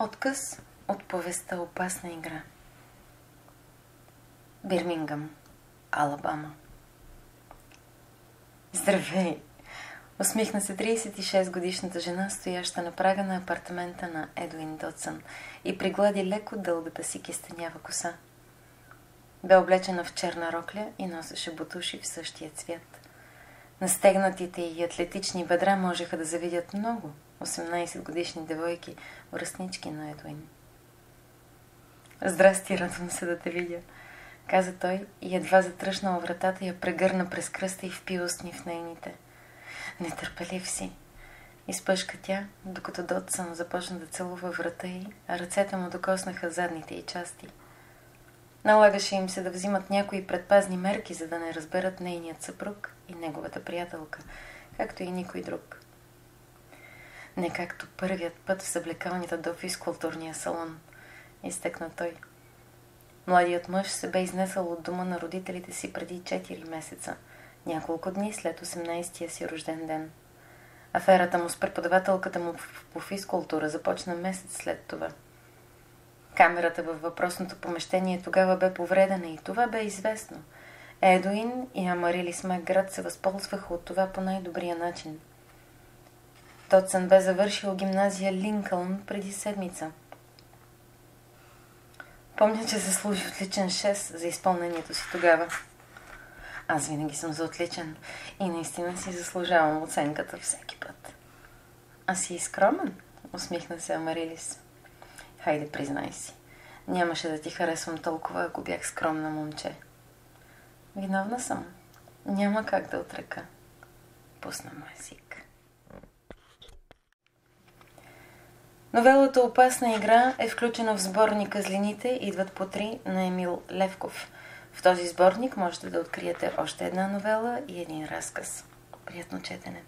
Откъс от повестта "Опасна игра". Бирмингъм, Алабама. Здравей! Усмихна се 36-годишната жена, стояща на прага на апартамента на Едуин Дотсън, и приглади леко дългата си кестенява коса. Бе облечена в черна рокля и носеше бутуши в същия цвят. На стегнатите и атлетични бедра можеха да завидят много 18-годишни девойки, връстнички на Едуин. "Здрасти, радвам се да те видя", каза той и едва затръшнала вратата я прегърна през кръста и впи устни в нейните. "Нетърпелив си", изпъшка тя, докато Дотсън започна да целува врата й, а ръцете му докоснаха задните й части. Налагаше им се да взимат някои предпазни мерки, за да не разберат нейният съпруг и неговата приятелка, както и никой друг. Не както първият път в съблекалнята до физкултурния салон, изтъкна той. Младият мъж се бе изнесъл от дома на родителите си преди 4 месеца, няколко дни след 18-тия си рожден ден. Аферата му с преподавателката му по физкултура започна месец след това. Камерата във въпросното помещение тогава бе повредена и това бе известно. Едуин и Амарилис Макград се възползваха от това по най-добрия начин. Дотсън бе завършил гимназия Линкълн преди седмица. Помня, че заслужи отличен 6 за изпълнението си тогава. Аз винаги съм за отличен и наистина си заслужавам оценката всеки път. "А си и скромен?" усмихна се Амарилис. "Хайде, признай си. Нямаше да ти харесвам толкова, ако бях скромна момче." "Виновна съм. Няма как да отрека." Пусна му език. Новелата "Опасна игра" е включена в сборника "Злините идват по 3" на Емил Левков. В този сборник можете да откриете още една новела и един разказ. Приятно четене!